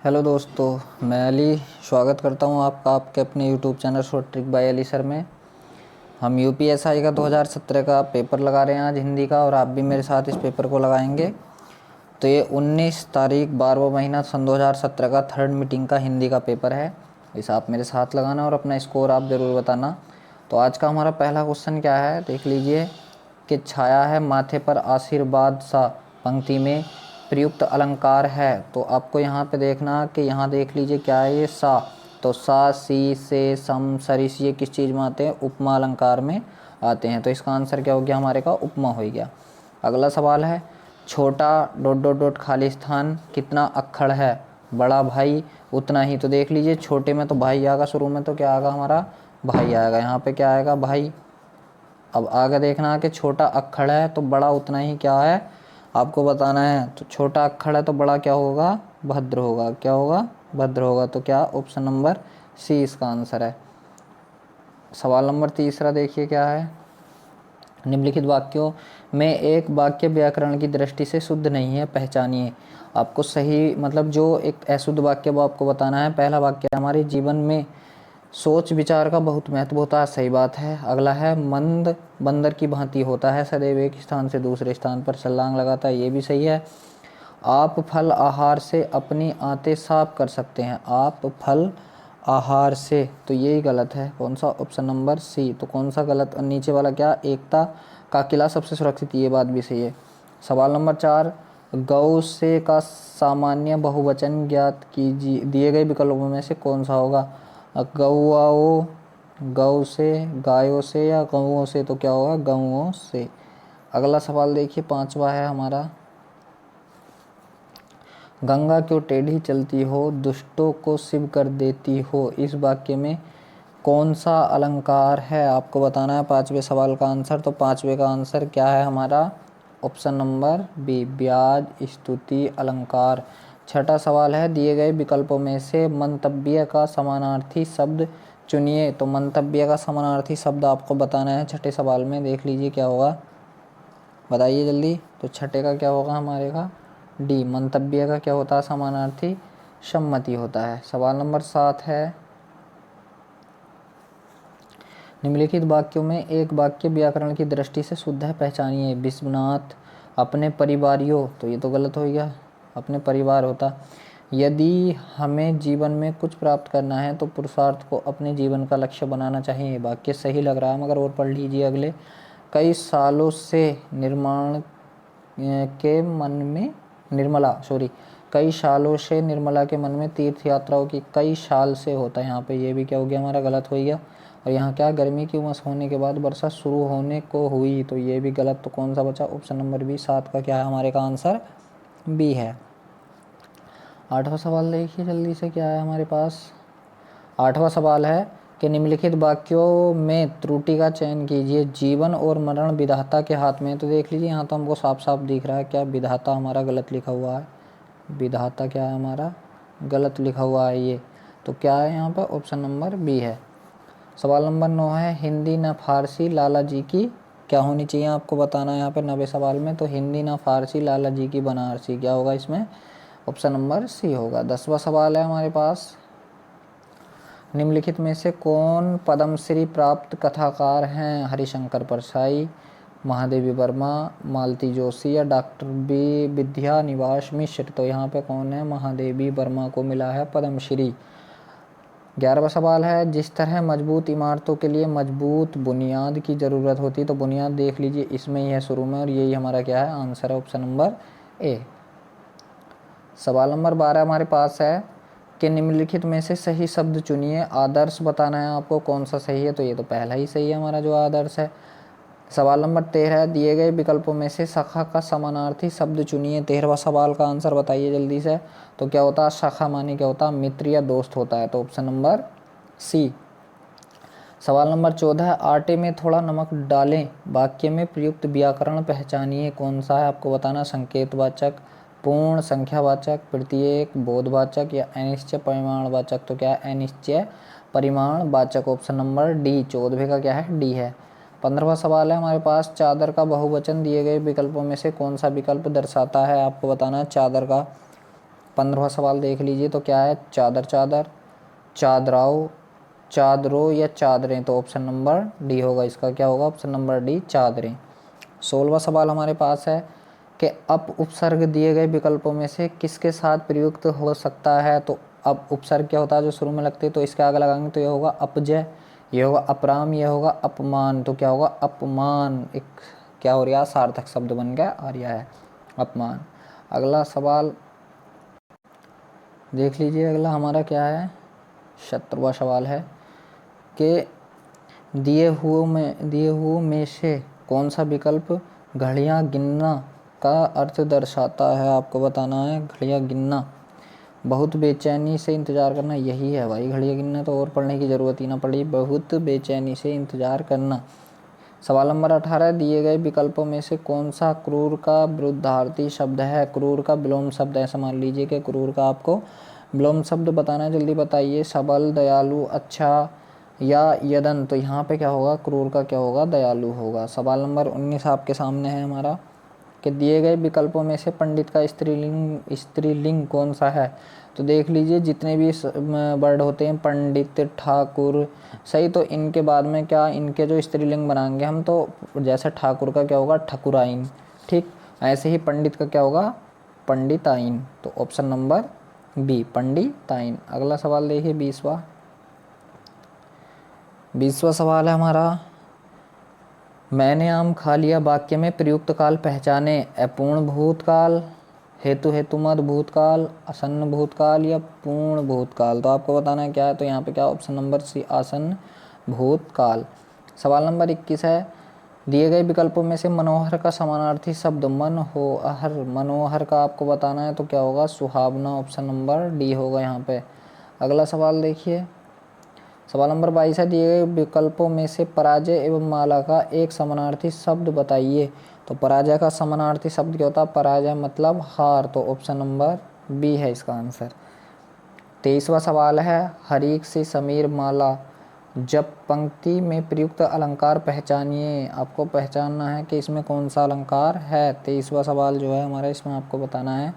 Hello दोस्तों, मैं अली स्वागत करता हूं आपका आपके अपने YouTube channel short trick bye Ali sir में। हम यूपीएसआई का 2017 का पेपर लगा रहे हैं आज हिंदी का, और आप भी मेरे साथ इस पेपर को लगाएंगे। तो ये 19 तारीख 12वां महीना सन 2017 का थर्ड मीटिंग का हिंदी का पेपर है। इसे आप मेरे साथ लगाना और अपना स्कोर आप ज़रूर बताना। तो आज का हमारा पहला क्वेश्चन क्या है, देख लीजिए कि छाया है माथे पर आशीर्वाद सा पंक्ति में प्रयुक्त अलंकार है। तो आपको यहाँ पे देखना कि यहाँ देख लीजिए क्या है ये सा। तो सा, सी, से, सम, सरिस ये किस चीज़ में आते हैं? उपमा अलंकार में आते हैं। तो इसका आंसर क्या हो गया हमारे का? उपमा हो गया। अगला सवाल है, छोटा डॉट डॉट डॉट खाली स्थान कितना अक्खड़ है? बड़ा भाई उतना ही। तो देख लीजिए छोटे में तो भाई आएगा, शुरू में तो क्या आएगा हमारा? भाई आएगा। यहाँ पे क्या आएगा? भाई। अब आगे देखना कि छोटा अक्खड़ है तो बड़ा उतना ही क्या है आपको बताना है। तो छोटा अक्खड़ है तो बड़ा क्या होगा? भद्र होगा। क्या होगा? भद्र होगा। तो क्या? ऑप्शन नंबर सी इसका आंसर है। सवाल नंबर तीसरा देखिए क्या है, निम्नलिखित वाक्यों में एक वाक्य व्याकरण की दृष्टि से शुद्ध नहीं है, पहचानिए। आपको सही मतलब जो एक अशुद्ध वाक्य वो आपको बताना है। पहला वाक्य हमारे जीवन में सोच विचार का बहुत महत्व होता है, सही बात है। अगला है मंद बंदर की भांति होता है, सदैव एक स्थान से दूसरे स्थान पर छलांग लगाता है, ये भी सही है। आप फल आहार से अपनी आंतें साफ कर सकते हैं। आप फल आहार से, तो यही गलत है। कौन सा? Option number C. तो कौन सा गलत? और नीचे वाला क्या? एकता का किला सबसे सुरक्षित, ये बात भी सही है। सवाल नंबर 4, गौ से का सामान्य बहुवचन ज्ञात कीजिए। दिए गए विकल्पों में से कौन सा होगा? गौआओ, गौ से, गायों से या गौओं से? तो क्या होगा? गौओं से। अगला सवाल देखिए पांचवा है हमारा, गंगा क्यों टेढ़ी चलती हो, दुष्टों को शिव कर देती हो। इस वाक्य में कौन सा अलंकार है आपको बताना है पांचवे सवाल का आंसर। तो पांचवे का आंसर क्या है हमारा? ऑप्शन नंबर बी, ब्याज स्तुति अलंकार। छठा सवाल है, दिए गए विकल्पों में से मंतव्य का समानार्थी शब्द चुनिए। तो मंतव्य का समानार्थी शब्द आपको बताना है छठे सवाल में। देख लीजिए क्या होगा, बताइए जल्दी। तो छठे का क्या होगा हमारे का? डी, मंतव्य का क्या होता है समानार्थी? सम्मति होता है। सवाल नंबर 7 है, निम्नलिखित वाक्यों में एक वाक्य व्याकरण की दृष्टि से शुद्ध है, पहचानिए। विश्वनाथ अपने परिवारियों, तो ये तो गलत हो गया, अपने परिवार होता। यदि हमें जीवन में कुछ प्राप्त करना है तो पुरुषार्थ को अपने जीवन का लक्ष्य बनाना चाहिए। वाक्य सही लग रहा है मगर और पढ़ लीजिए अगले। कई सालों से निर्माण के मन में निर्मला सॉरी कई सालों से निर्मला के मन में तीर्थ यात्राओं की, कई साल से होता है यहाँ पे, ये भी क्या हो गया हमारा? गलत हो गया। और यहाँ क्या? गर्मी की उमस होने के बाद वर्षा शुरू होने को हुई, तो ये भी गलत। तो कौन सा बचा? ऑप्शन नंबर बी, 7 का क्या है हमारे का आंसर? बी है। आठवां सवाल देखिए जल्दी से क्या है हमारे पास। आठवां सवाल है कि निम्नलिखित वाक्यों में त्रुटि का चयन कीजिए। जीवन और मरण विधाता के हाथ में। तो देख लीजिए यहाँ तो हमको साफ साफ दिख रहा है क्या? विधाता हमारा गलत लिखा हुआ है। विधाता क्या है हमारा? गलत लिखा हुआ है ये। तो क्या है यहाँ पर? ऑप्शन नंबर बी है। सवाल नंबर 9 है, हिंदी न फारसी लाला जी की क्या होनी चाहिए आपको बताना है यहाँ पे 90 सवाल में। तो हिंदी न फारसी लाला जी की बनारसी, क्या होगा इसमें? ऑप्शन नंबर सी होगा। 10वां सवाल है हमारे पास, निम्नलिखित में से कौन पद्मश्री प्राप्त कथाकार हैं? हरिशंकर परसाई, महादेवी वर्मा, मालती जोशी या डॉक्टर बी विद्या निवास मिश्र। तो यहाँ पे कौन है? महादेवी वर्मा को मिला है पद्मश्री। 11वां सवाल है, जिस तरह मजबूत इमारतों के लिए मजबूत बुनियाद की ज़रूरत होती है, तो बुनियाद देख लीजिए इसमें ही है शुरू में, और यही हमारा क्या है? आंसर है ऑप्शन नंबर ए। सवाल नंबर 12 हमारे पास है कि निम्नलिखित में से सही शब्द चुनिए। आदर्श बताना है आपको कौन सा सही है, तो ये तो पहला ही सही है हमारा जो आदर्श है। सवाल नंबर 13, दिए गए विकल्पों में से सखा का समानार्थी शब्द चुनिए। 13वां सवाल का आंसर बताइए जल्दी से। तो क्या होता है? सखा माने क्या होता है? मित्र या दोस्त होता है। तो ऑप्शन नंबर सी। सवाल नंबर 14, आटे में थोड़ा नमक डालें वाक्य में प्रयुक्त व्याकरण पहचानिए। कौन सा है आपको बताना? संकेतवाचक, पूर्ण संख्यावाचक, प्रत्येक, बोधवाचक या अनिश्चय परिमाणवाचक। तो क्या है? अनिश्चय परिमाणवाचक। ऑप्शन नंबर डी, 14वें का क्या है? डी है। 15वां सवाल है हमारे पास, चादर का बहुवचन दिए गए विकल्पों में से कौन सा विकल्प दर्शाता है? आपको बताना है चादर का 15वां सवाल देख लीजिए तो क्या है, चादर चादर, चादराओ, चादरों या चादरें, तो ऑप्शन नंबर डी होगा इसका, क्या होगा ऑप्शन नंबर डी चादरें। 16वां सवाल हमारे पास है कि अप उपसर्ग दिए गए विकल्पों में से किसके साथ प्रयुक्त हो सकता है। तो अब उपसर्ग क्या होता है, जो शुरू में लगते हैं, तो इसके आगे लगाएंगे तो ये होगा अपजय, ये होगा अपराम, ये होगा अपमान, तो क्या होगा अपमान। एक क्या हो रहा है, सार्थक शब्द बन गया आ रहा है अपमान। अगला सवाल देख लीजिए, अगला हमारा क्या है, 17वां सवाल है कि दिए हुए में से कौन सा विकल्प घड़ियां गिनना का अर्थ दर्शाता है। आपको बताना है घड़ियां गिनना, बहुत बेचैनी से इंतज़ार करना, यही है भाई घड़ियां गिनना, तो और पढ़ने की ज़रूरत ही ना पड़ी, बहुत बेचैनी से इंतज़ार करना। सवाल नंबर 18, दिए गए विकल्पों में से कौन सा क्रूर का विरुद्धार्थी शब्द है। क्रूर का विलोम शब्द है, ऐसा मान लीजिए कि क्रूर का आपको विलोम शब्द बताना है, जल्दी बताइए। सबल, दयालु, अच्छा या यदन, तो यहाँ पे क्या होगा, क्रूर का क्या होगा, दयालु होगा। सवाल नंबर 19 आपके सामने है हमारा कि दिए गए विकल्पों में से पंडित का स्त्रीलिंग कौन सा है। तो देख लीजिए जितने भी वर्ड होते हैं, पंडित, ठाकुर, सही, तो इनके बाद में क्या, इनके जो स्त्रीलिंग बनाएंगे हम, तो जैसे ठाकुर का क्या होगा, ठकुराइन, ठीक, ऐसे ही पंडित का क्या होगा, पंडिताइन, तो ऑप्शन नंबर बी पंडिताइन। अगला सवाल देखिए 20वां सवाल है हमारा, मैंने आम खा लिया वाक्य में प्रयुक्त काल पहचाने। अपूर्ण भूतकाल, हेतुमत भूतकाल, आसन्न भूतकाल या पूर्ण भूतकाल, तो आपको बताना है क्या है, तो यहाँ पे क्या ऑप्शन नंबर सी आसन्न भूतकाल। सवाल नंबर 21 है, दिए गए विकल्पों में से मनोहर का समानार्थी शब्द मनोहर का आपको बताना है, तो क्या होगा, सुहावना, ऑप्शन नंबर डी होगा यहाँ पे। अगला सवाल देखिए, सवाल नंबर 22 है, दिए गए विकल्पों में से पराजय एवं माला का एक समानार्थी शब्द बताइए। तो पराजय का समानार्थी शब्द क्या होता है, पराजय मतलब हार, तो ऑप्शन नंबर बी है इसका आंसर। 23वां सवाल है, हरीक से समीर माला जब पंक्ति में प्रयुक्त अलंकार पहचानिए। आपको पहचानना है कि इसमें कौन सा अलंकार है। 23वां सवाल जो है हमारा, इसमें आपको बताना है,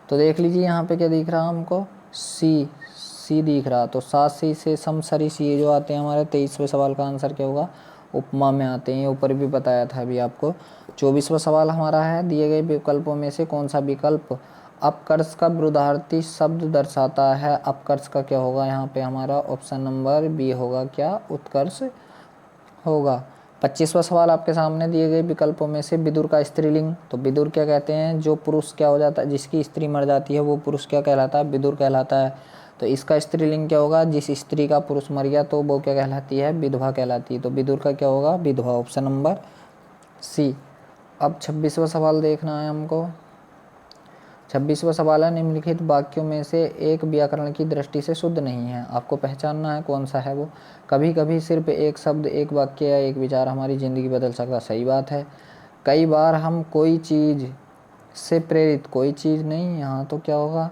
तो देख लीजिए यहाँ पे क्या दिख रहा हमको, सी दिख रहा, तो सात सी से समसरी सी, ये जो आते हैं हमारे 23वें सवाल का आंसर क्या होगा, उपमा में आते हैं, ये ऊपर भी बताया था अभी आपको। 24वां सवाल हमारा है, दिए गए विकल्पों में से कौन सा विकल्प अपकर्ष का विरुद्धार्थी शब्द दर्शाता है। अपकर्ष का क्या होगा यहाँ पे हमारा, ऑप्शन नंबर बी होगा, क्या उत्कर्ष होगा। 25वां सवाल आपके सामने, दिए गए विकल्पों में से विदुर का स्त्रीलिंग। तो विदुर क्या कहते हैं, जो पुरुष क्या हो जाता है, जिसकी स्त्री मर जाती है वो पुरुष क्या कहलाता है, विदुर कहलाता है। तो इसका स्त्रीलिंग क्या होगा, जिस स्त्री का पुरुष मर गया तो वो क्या कहलाती है, विधवा कहलाती है। तो विदुर का क्या होगा, विधवा, ऑप्शन नंबर सी। अब 26वां सवाल देखना है हमको। 26वां सवाल है, निम्नलिखित वाक्यों में से एक व्याकरण की दृष्टि से शुद्ध नहीं है। आपको पहचानना है कौन सा है वो। कभी कभी सिर्फ एक शब्द, एक वाक्य या एक विचार हमारी ज़िंदगी बदल सकता, सही बात है। कई बार हम कोई चीज़ से प्रेरित, कोई चीज़ नहीं, यहाँ तो क्या होगा,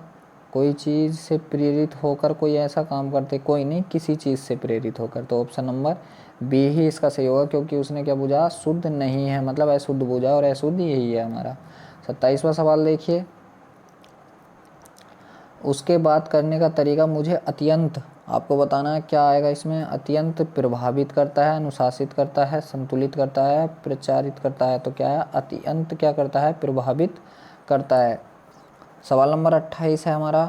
कोई चीज़ से प्रेरित होकर कोई ऐसा काम करते, कोई नहीं, किसी चीज़ से प्रेरित होकर, तो ऑप्शन नंबर बी ही इसका सही होगा, क्योंकि उसने क्या बूझा, शुद्ध नहीं है, मतलब अशुद्ध बूझा, और अशुद्ध यही है हमारा। 27वां सवाल देखिए, उसके बात करने का तरीका मुझे अत्यंत, आपको बताना है क्या आएगा इसमें, अत्यंत प्रभावित करता है, अनुशासित करता है, संतुलित करता है, प्रचारित करता है, तो क्या है, अत्यंत क्या करता है, प्रभावित करता है। सवाल नंबर 28 है हमारा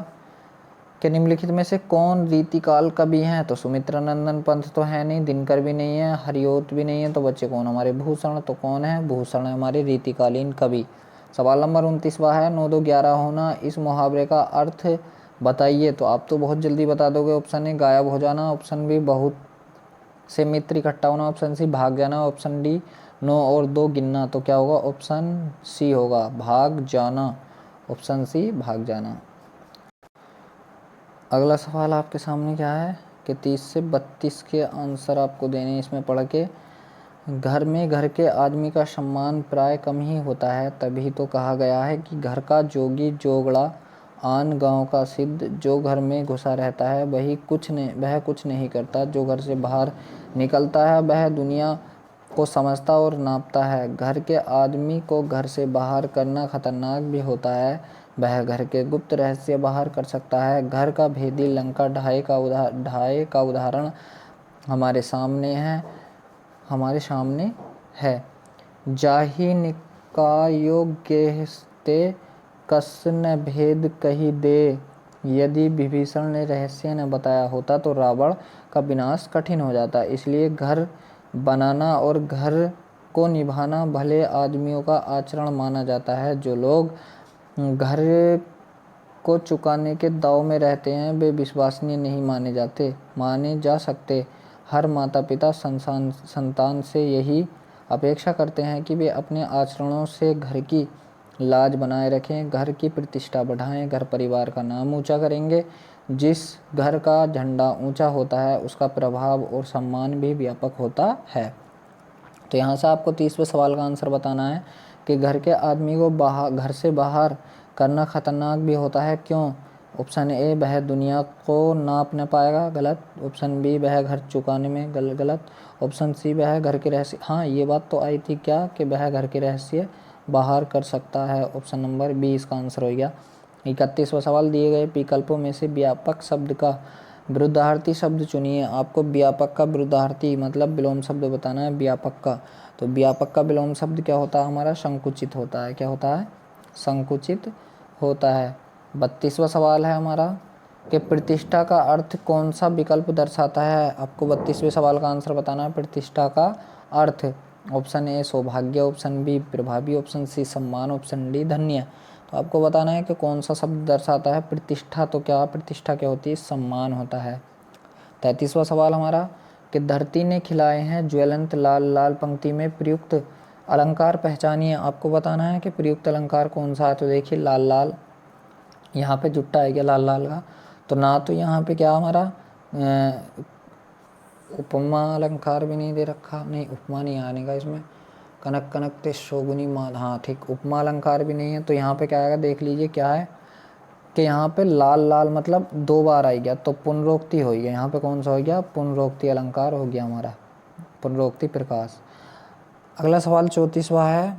कि निम्नलिखित में से कौन रीतिकाल कवि हैं। तो सुमित्रा नंदन पंत तो है नहीं, दिनकर भी नहीं है, हरिओत भी नहीं है, तो बच्चे कौन हमारे, भूषण, तो कौन है, भूषण है हमारे रीतिकालीन कवि। सवाल नंबर 29वां है, 9 2 11 होना, इस मुहावरे का अर्थ बताइए। तो आप तो बहुत जल्दी बता दोगे, ऑप्शन ए गायब हो जाना, ऑप्शन बी बहुत से मित्र इकट्ठा होना, ऑप्शन सी भाग जाना, ऑप्शन डी 9 और 2 गिनना, तो क्या होगा, ऑप्शन सी होगा, भाग जाना, ऑप्शन सी भाग जाना। अगला सवाल आपके सामने क्या है कि 30 से 32 के आंसर आपको देने, इसमें पढ़ के, घर के आदमी का सम्मान प्राय कम ही होता है, तभी तो कहा गया है कि घर का जोगी जोगड़ा आन गांव का सिद्ध। जो घर में घुसा रहता है वह कुछ नहीं करता, जो घर से बाहर निकलता है वह दुनिया को समझता और नापता है। घर के आदमी को घर से बाहर करना खतरनाक भी होता है, वह घर के गुप्त रहस्य बाहर कर सकता है। घर का भेदी लंका ढाई का उदाहरण हमारे सामने है। जाहि निकायोग्यस्ते कस्य भेद कही दे। यदि विभीषण ने रहस्य न बताया होता तो रावण का विनाश कठिन हो जाता। इसलिए घर बनाना और घर को निभाना भले आदमियों का आचरण माना जाता है। जो लोग घर को चुकाने के दाव में रहते हैं वे विश्वसनीय नहीं माने जा सकते। हर माता पिता संतान से यही अपेक्षा करते हैं कि वे अपने आचरणों से घर की लाज बनाए रखें, घर की प्रतिष्ठा बढ़ाएं, घर परिवार का नाम ऊंचा करेंगे। जिस घर का झंडा ऊंचा होता है उसका प्रभाव और सम्मान भी व्यापक होता है। तो यहाँ से आपको 30वें सवाल का आंसर बताना है कि घर के आदमी को घर से बाहर करना खतरनाक भी होता है, क्यों? ऑप्शन ए, वह दुनिया को नाप न पाएगा, गलत। ऑप्शन बी, वह घर चुकाने में गलत। ऑप्शन सी, वह घर के रहस्य, हाँ ये बात तो आई थी क्या कि वह घर के रहस्य बाहर कर सकता है। ऑप्शन नंबर बी इसका आंसर हो गया। 31वां सवाल, दिए गए विकल्पों में से व्यापक शब्द का विरुद्धार्थी शब्द चुनिए। आपको व्यापक का विरुद्धार्थी मतलब विलोम शब्द बताना है व्यापक का। तो व्यापक का विलोम शब्द क्या होता है हमारा? संकुचित होता है। क्या होता है? संकुचित होता है। 32वां सवाल है हमारा कि प्रतिष्ठा का अर्थ कौन सा विकल्प दर्शाता है? आपको 32वें सवाल का आंसर बताना है प्रतिष्ठा का अर्थ। ऑप्शन ए सौभाग्य, ऑप्शन बी प्रभावी, ऑप्शन सी सम्मान, ऑप्शन डी धन्य। तो आपको बताना है कि कौन सा शब्द दर्शाता है प्रतिष्ठा। तो क्या प्रतिष्ठा क्या होती है? सम्मान होता है। 33वां सवाल हमारा कि धरती ने खिलाए हैं ज्वलंत लाल लाल पंक्ति में प्रयुक्त अलंकार पहचानिए। आपको बताना है कि प्रयुक्त अलंकार कौन सा है। तो देखिए लाल लाल, यहाँ पे जुट्टा है क्या लाल लाल का? तो ना तो यहाँ पे क्या हमारा उपमा अलंकार भी नहीं दे रखा, नहीं उपमा नहीं आने का इसमें। कनक कनक ते शोभनी माल, हाँ ठीक, उपमा अलंकार भी नहीं है। तो यहाँ पे क्या आएगा देख लीजिए क्या है कि यहाँ पे लाल लाल मतलब 2 बार आई गया तो पुनरोक्ति हो गया। यहाँ पे कौन सा हो गया? पुनरोक्ति अलंकार हो गया हमारा, पुनरोक्ति प्रकाश। अगला सवाल 34वां है,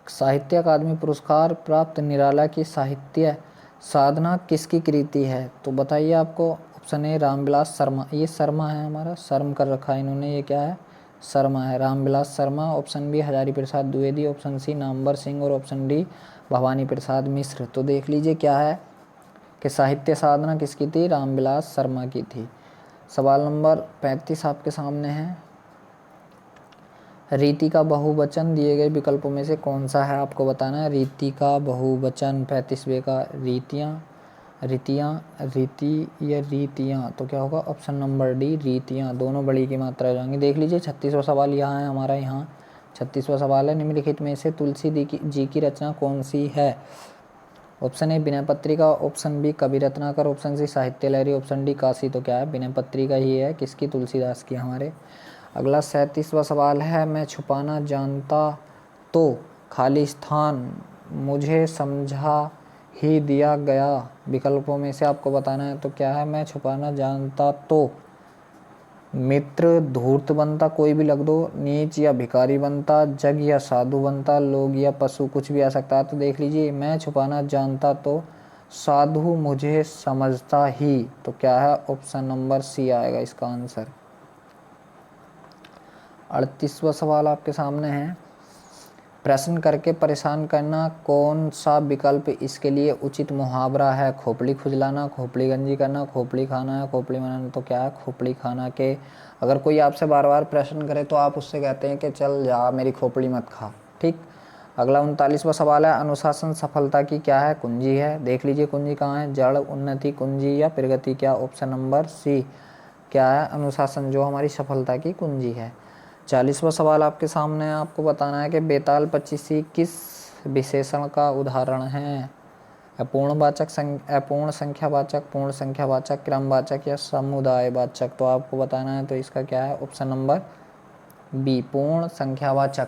साहित्य अकादमी पुरस्कार प्राप्त निराला की साहित्य साधना किसकी कृति है? तो बताइए आपको। ऑप्शन ए रामविलास शर्मा, ये शर्मा है हमारा, शर्म कर रखा है इन्होंने, ये क्या है? शर्मा है, Ramvilas Sharma. Option B Hazari Prasad Dwivedi, option C Namvar Singh और ऑप्शन डी भवानी प्रसाद मिश्र। तो देख लीजिए क्या है कि साहित्य साधना किसकी थी? रामविलास शर्मा की थी। सवाल नंबर 35 आपके सामने है, रीति का बहुवचन दिए गए विकल्पों में से कौन सा है? आपको बताना है रीति का बहुवचन। 35वें का रीति या रीतियाँ, तो क्या होगा? ऑप्शन नंबर डी रीतियाँ, दोनों बड़ी की मात्रा हो जाएंगी। देख लीजिए 36वां सवाल यहाँ है हमारा, यहाँ 36वां सवाल है, निम्नलिखित में से तुलसी जी की रचना कौन सी है? Option A Vinay Patrika, option B कवि रत्नाकर, ऑप्शन सी साहित्य लहरी, ऑप्शन डी काशी। तो क्या है? विनय पत्रिका ही है, किसकी? तुलसीदास की हमारे। अगला 37वां सवाल है, मैं छुपाना जानता तो खाली स्थान मुझे समझा ही दिया गया विकल्पों में से आपको बताना है। तो क्या है? मैं छुपाना जानता तो मित्र धूर्त बनता, कोई भी लग दो, नीच या भिखारी बनता, जग या साधु बनता, लोग या पशु, कुछ भी आ सकता है। तो देख लीजिए मैं छुपाना जानता तो साधु मुझे समझता ही। तो क्या है? ऑप्शन नंबर सी आएगा इसका आंसर। 38वां सवाल आपके सामने है, प्रश्न करके परेशान करना कौन सा विकल्प इसके लिए उचित मुहावरा है? खोपड़ी खुजलाना, खोपड़ी गंजी करना, खोपड़ी खाना है, खोपड़ी बनाना। तो क्या है? खोपड़ी खाना के अगर कोई आपसे बार बार प्रश्न करे तो आप उससे कहते हैं कि चल जा मेरी खोपड़ी मत खा, ठीक। अगला 39वां सवाल है, अनुशासन सफलता की क्या है? कुंजी है। देख लीजिए कुंजी कहाँ है? जड़, उन्नति, कुंजी या प्रगति। क्या? ऑप्शन नंबर सी क्या है? अनुशासन जो हमारी सफलता की कुंजी है। 40वां सवाल आपके सामने है, आपको बताना है कि बेताल पच्चीसी किस विशेषण का उदाहरण है? अपूर्णवाचक, अपूर्ण संख्यावाचक, पूर्ण संख्यावाचक, क्रमवाचक या समुदायवाचक। तो आपको बताना है तो इसका क्या है? ऑप्शन नंबर बी पूर्ण संख्यावाचक।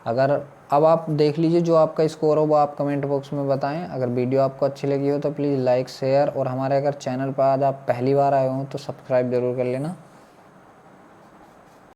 अगर अब आप देख लीजिए जो आपका स्कोर हो वो आप कमेंट बॉक्स में बताएं। अगर वीडियो आपको अच्छी लगी हो तो प्लीज़ लाइक शेयर, और हमारे अगर चैनल पर आज आप पहली बार आए हो तो सब्सक्राइब जरूर कर लेना।